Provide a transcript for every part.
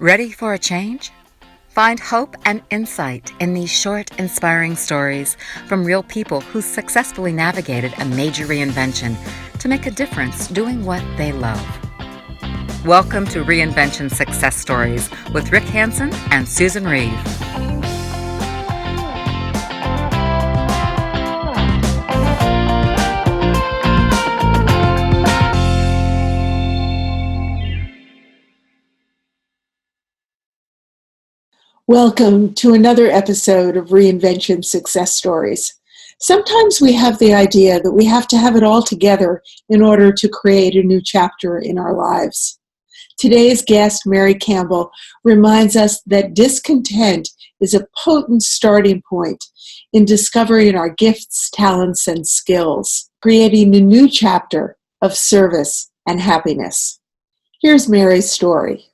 Ready for a change? Find hope and insight in these short, inspiring stories from real people who successfully navigated a major reinvention to make a difference doing what they love. Welcome to Reinvention Success Stories with Rikk, Hansen and Susyn, Reeve. Welcome to another episode of Reinvention Success Stories. Sometimes we have the idea that we have to have it all together in order to create a new chapter in our lives. Today's guest, Mary Campbell, reminds us that discontent is a potent starting point in discovering our gifts, talents, and skills, creating a new chapter of service and happiness. Here's Mary's story.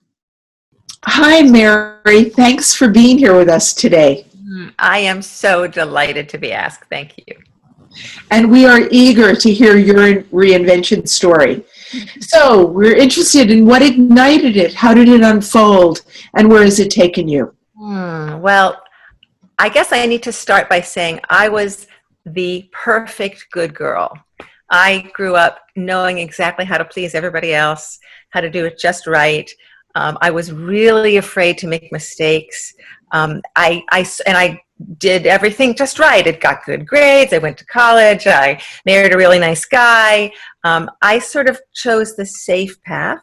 Hi, Mary. Thanks for being here with us today. I am so delighted to be asked. Thank you. And we are eager to hear your reinvention story. So we're interested in what ignited it, how did it unfold, and where has it taken you? Well, I guess I need to start by saying I was the perfect good girl. I grew up knowing exactly how to please everybody else, how to do it just right. I was really afraid to make mistakes. I did everything just right. It got good grades. I went to college. I married a really nice guy. I sort of chose the safe path,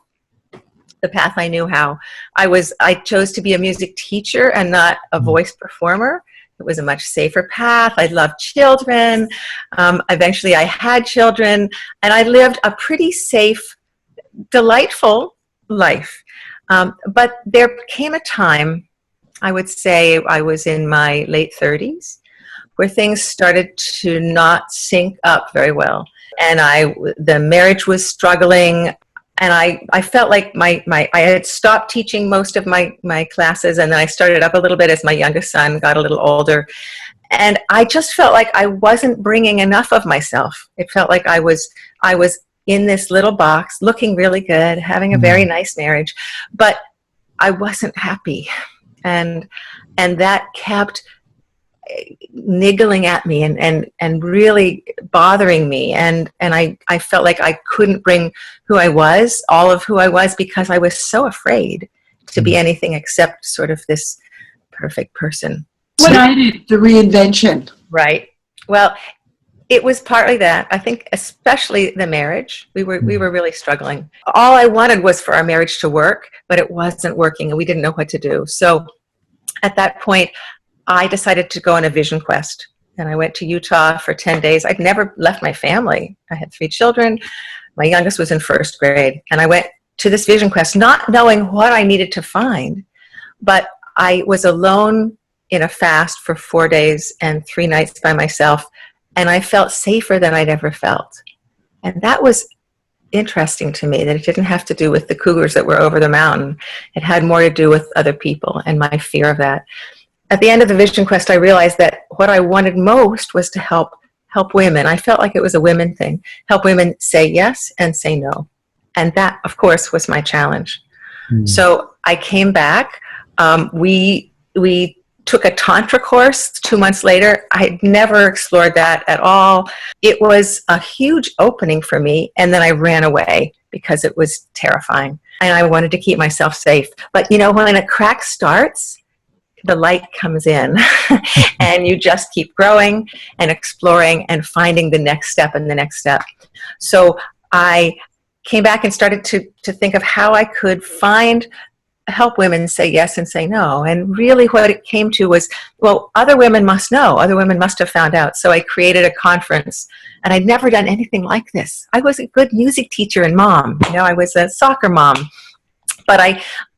the path I knew how. I chose to be a music teacher and not a voice performer. It was a much safer path. I loved children. Eventually I had children, and I lived a pretty safe, delightful life. But there came a time, I would say I was in my late 30s, where things started to not sync up very well. And the marriage was struggling, and I felt like I had stopped teaching most of my classes, and then I started up a little bit as my youngest son got a little older. And I just felt like I wasn't bringing enough of myself. It felt like I was in this little box, looking really good, having a very nice marriage, but I wasn't happy. And that kept niggling at me and really bothering me. And I felt like I couldn't bring who I was, all of who I was, because I was so afraid to be anything except sort of this perfect person. What ignited the reinvention? Right. Well, it was partly that. I think especially the marriage. We were really struggling. All I wanted was for our marriage to work, but it wasn't working, and we didn't know what to do. So at that point, I decided to go on a vision quest. And I went to Utah for 10 days. I'd never left my family. I had 3 children. My youngest was in first grade. And I went to this vision quest, not knowing what I needed to find. But I was alone in a fast for 4 days and 3 nights by myself. And I felt safer than I'd ever felt. And that was interesting to me, that it didn't have to do with the cougars that were over the mountain. It had more to do with other people and my fear of that. At the end of the vision quest, I realized that what I wanted most was to help women. I felt like it was a women thing. Help women say yes and say no. And that, of course, was my challenge. So I came back. We took a Tantra course 2 months later. I had never explored that at all. It was a huge opening for me, and then I ran away because it was terrifying, and I wanted to keep myself safe. But when a crack starts, the light comes in, and you just keep growing and exploring and finding the next step and the next step. So I came back and started to think of how I could help women say yes and say no. And really what it came to was, well, other women must know. Other women must have found out. So I created a conference, and I'd never done anything like this. I was a good music teacher and mom. I was a soccer mom. But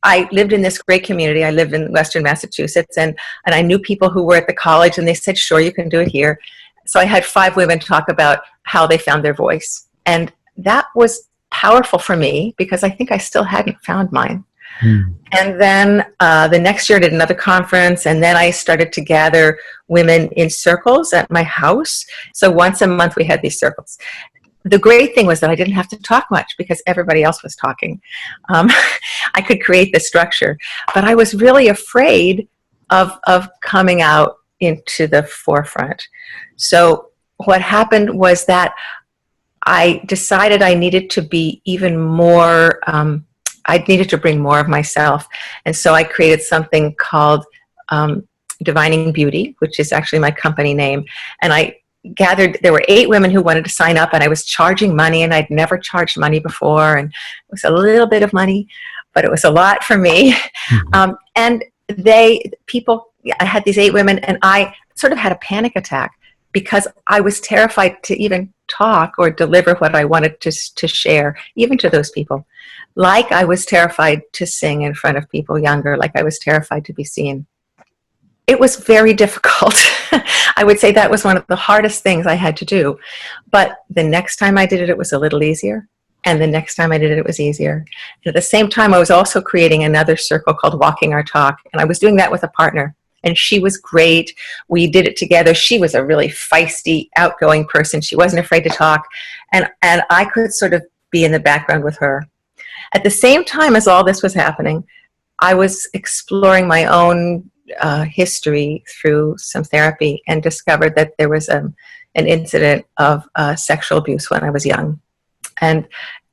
I lived in this great community. I lived in Western Massachusetts, and I knew people who were at the college, and they said, sure, you can do it here. So I had 5 women talk about how they found their voice. And that was powerful for me because I think I still hadn't found mine. And then the next year I did another conference, and then I started to gather women in circles at my house. So once a month we had these circles. the great thing was that I didn't have to talk much because everybody else was talking. I could create the structure, but I was really afraid of coming out into the forefront. So what happened was that I decided I needed to be even more, I needed to bring more of myself. And so I created something called Divining Beauty, which is actually my company name. And I gathered, there were 8 women who wanted to sign up, and I was charging money, and I'd never charged money before. And it was a little bit of money, but it was a lot for me. Mm-hmm. And I had these 8 women, and I sort of had a panic attack because I was terrified to even talk or deliver what I wanted to share, even to those people. Like I was terrified to sing in front of people younger, like I was terrified to be seen. It was very difficult. I would say that was one of the hardest things I had to do. But the next time I did it, it was a little easier. And the next time I did it, it was easier. And at the same time, I was also creating another circle called Walking Our Talk. And I was doing that with a partner. And she was great. We did it together. She was a really feisty, outgoing person. She wasn't afraid to talk. And I could sort of be in the background with her. At the same time as all this was happening, I was exploring my own history through some therapy and discovered that there was an incident of sexual abuse when I was young. And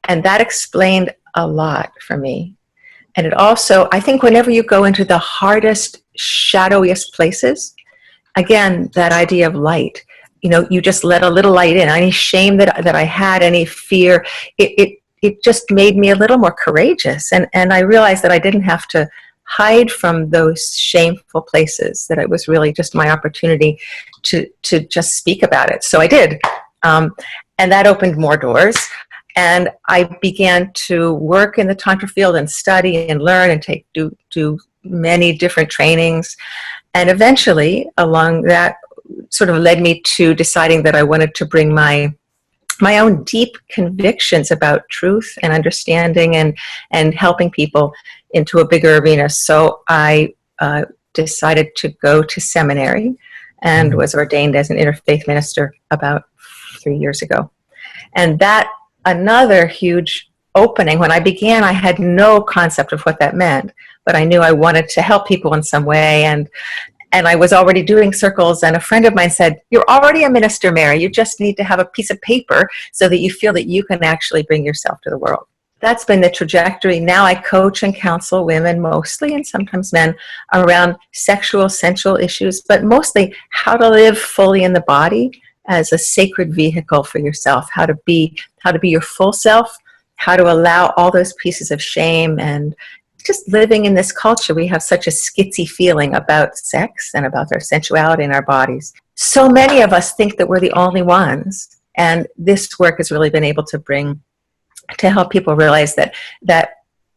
that explained a lot for me. And it also, I think whenever you go into the hardest, shadowiest places, again, that idea of light, you just let a little light in. Any shame that I had, any fear, it just made me a little more courageous. And I realized that I didn't have to hide from those shameful places, that it was really just my opportunity to just speak about it. So I did. And that opened more doors. And I began to work in the Tantra field and study and learn and do many different trainings. And eventually, along that sort of led me to deciding that I wanted to bring my own deep convictions about truth and understanding and helping people into a bigger arena. So I decided to go to seminary and was ordained as an interfaith minister about 3 years ago. And that another huge opening. When I began, I had no concept of what that meant, but I knew I wanted to help people in some way. And I was already doing circles, and a friend of mine said, "You're already a minister, Mary. You just need to have a piece of paper so that you feel that you can actually bring yourself to the world." That's been the trajectory. Now I coach and counsel women mostly, and sometimes men, around sexual, sensual issues, but mostly how to live fully in the body as a sacred vehicle for yourself, how to be your full self, how to allow all those pieces of shame. And just living in this culture, we have such a skitsy feeling about sex and about our sensuality in our bodies. So many of us think that we're the only ones. And this work has really been able to help people realize that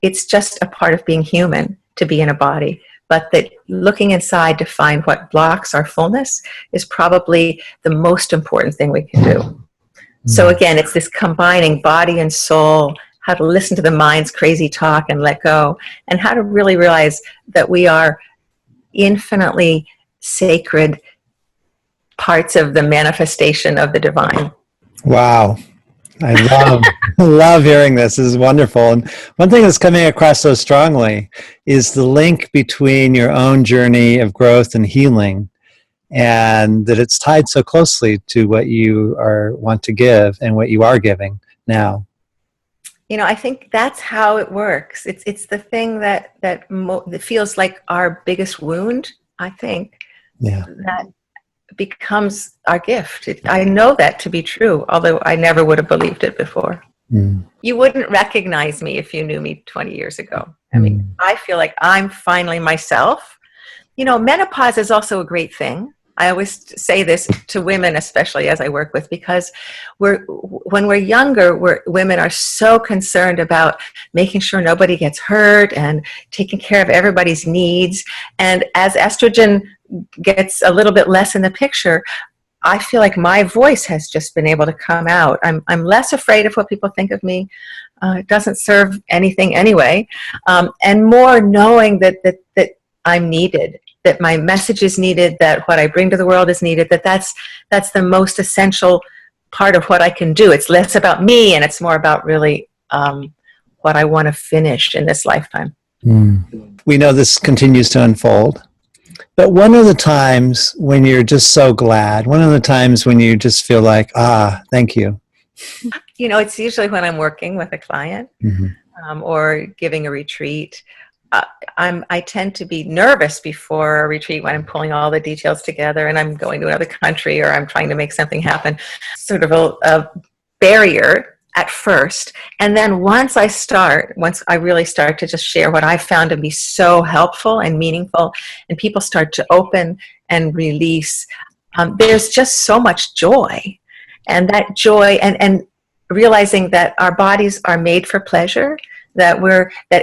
it's just a part of being human to be in a body, but that looking inside to find what blocks our fullness is probably the most important thing we can do. So again, it's this combining body and soul, how to listen to the mind's crazy talk and let go, and how to really realize that we are infinitely sacred parts of the manifestation of the divine. Wow. I love hearing this. This is wonderful. And one thing that's coming across so strongly is the link between your own journey of growth and healing, and that it's tied so closely to what you want to give and what you are giving now. I think that's how it works. It's the thing that feels like our biggest wound, I think. Yeah. That becomes our gift. I know that to be true, although I never would have believed it before. You wouldn't recognize me if you knew me 20 years ago. I mean, I feel like I'm finally myself. Menopause is also a great thing. I always say this to women, especially as I work with, because when we're younger, women are so concerned about making sure nobody gets hurt and taking care of everybody's needs. And as estrogen gets a little bit less in the picture, I feel like my voice has just been able to come out. I'm less afraid of what people think of me. It doesn't serve anything anyway. And more knowing that I'm needed, that my message is needed, that what I bring to the world is needed, that's the most essential part of what I can do. It's less about me and it's more about really what I want to finish in this lifetime. We know this continues to unfold. But one of the times when you're just so glad, one of the times when you just feel like, thank you. It's usually when I'm working with a client or giving a retreat. I tend to be nervous before a retreat when I'm pulling all the details together and I'm going to another country or I'm trying to make something happen. Sort of a barrier at first. And then once I really start to just share what I've found to be so helpful and meaningful, and people start to open and release, there's just so much joy. And that joy and realizing that our bodies are made for pleasure, that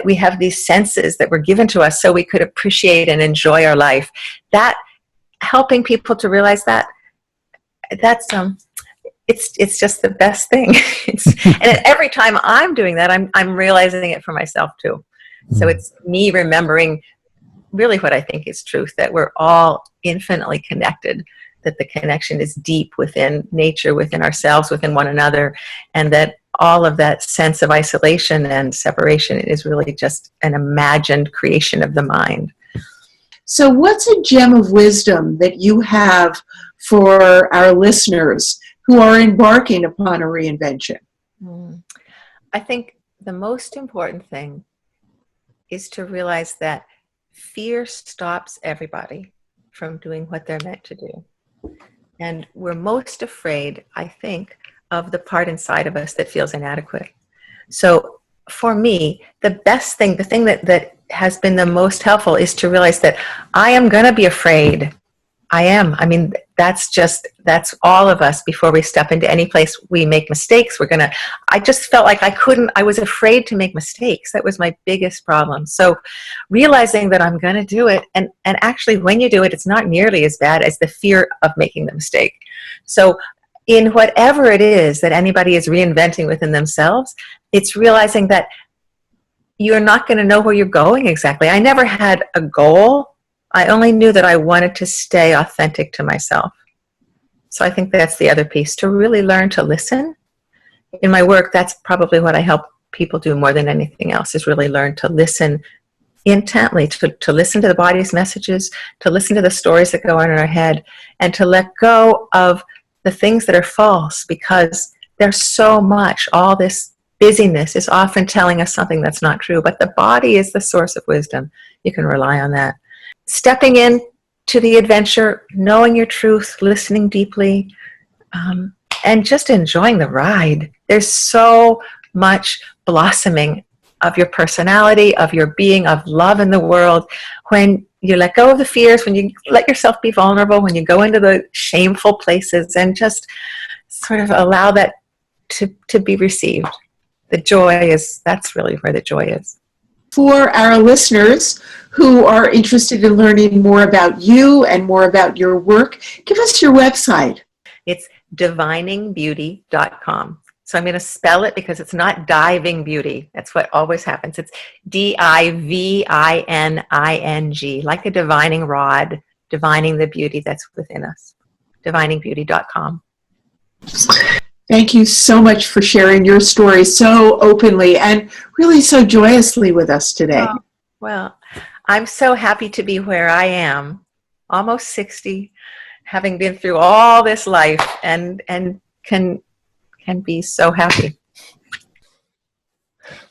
we have these senses that were given to us so we could appreciate and enjoy our life. That helping people to realize that's it's just the best thing. And every time I'm doing that, I'm realizing it for myself too. So it's me remembering really what I think is truth, that we're all infinitely connected, that the connection is deep within nature, within ourselves, within one another, and that all of that sense of isolation and separation is really just an imagined creation of the mind. So what's a gem of wisdom that you have for our listeners who are embarking upon a reinvention? I think the most important thing is to realize that fear stops everybody from doing what they're meant to do. And we're most afraid, I think, of the part inside of us that feels inadequate. So for me, the best thing, the thing that has been the most helpful is to realize that I am going to be afraid. I am. I mean, that's all of us. Before we step into any place, we make mistakes. I just felt like I was afraid to make mistakes. That was my biggest problem. So realizing that I'm going to do it, and actually when you do it, it's not nearly as bad as the fear of making the mistake. So in whatever it is that anybody is reinventing within themselves, it's realizing that you're not going to know where you're going exactly. I never had a goal. I only knew that I wanted to stay authentic to myself. So I think that's the other piece, to really learn to listen. In my work, that's probably what I help people do more than anything else, is really learn to listen intently, to listen to the body's messages, to listen to the stories that go on in our head, and to let go of the things that are false, because there's so much. All this busyness is often telling us something that's not true, but the body is the source of wisdom. You can rely on that. Stepping in to the adventure, knowing your truth, listening deeply, and just enjoying the ride. There's so much blossoming of your personality, of your being, of love in the world, when you let go of the fears, when you let yourself be vulnerable, when you go into the shameful places and just sort of allow that to be received. The joy that's really where the joy is. For our listeners who are interested in learning more about you and more about your work, give us your website. It's diviningbeauty.com. So I'm going to spell it because it's not diving beauty. That's what always happens. It's divining, like a divining rod, divining the beauty that's within us. diviningbeauty.com. Thank you so much for sharing your story so openly and really so joyously with us today. Oh, well, I'm so happy to be where I am, almost 60, having been through all this life, and can be so happy.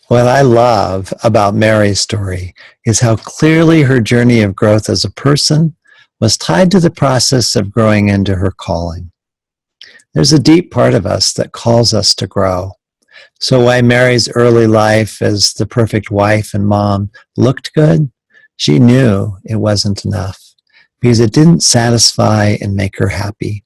What I love about Mary's story is how clearly her journey of growth as a person was tied to the process of growing into her calling. There's a deep part of us that calls us to grow. So while Mary's early life as the perfect wife and mom looked good, she knew it wasn't enough because it didn't satisfy and make her happy.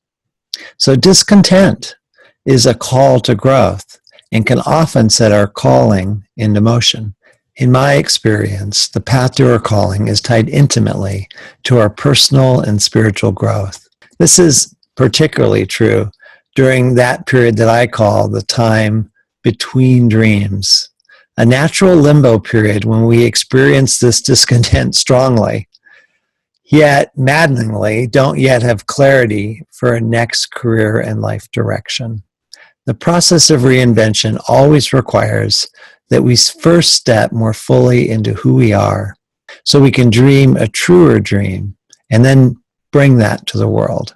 So discontent is a call to growth and can often set our calling into motion. In my experience, the path to our calling is tied intimately to our personal and spiritual growth. This is particularly true during that period that I call the time between dreams, a natural limbo period when we experience this discontent strongly, yet maddeningly don't yet have clarity for a next career and life direction. The process of reinvention always requires that we first step more fully into who we are so we can dream a truer dream and then bring that to the world.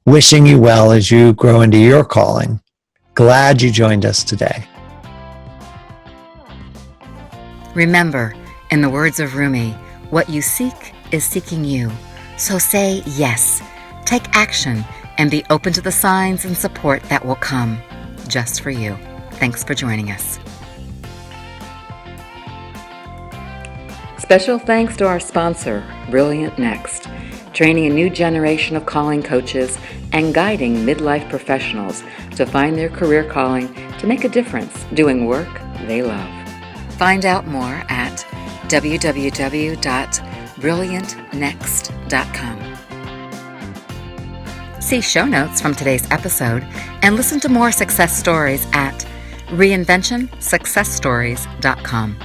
Wishing you well as you grow into your calling. Glad you joined us today. Remember, in the words of Rumi, what you seek is seeking you. So say yes, take action, and be open to the signs and support that will come just for you. Thanks for joining us. Special thanks to our sponsor, Brilliant Next, training a new generation of calling coaches and guiding midlife professionals to find their career calling to make a difference doing work they love. Find out more at www.brilliantnext.com. See show notes from today's episode and listen to more success stories at reinventionsuccessstories.com.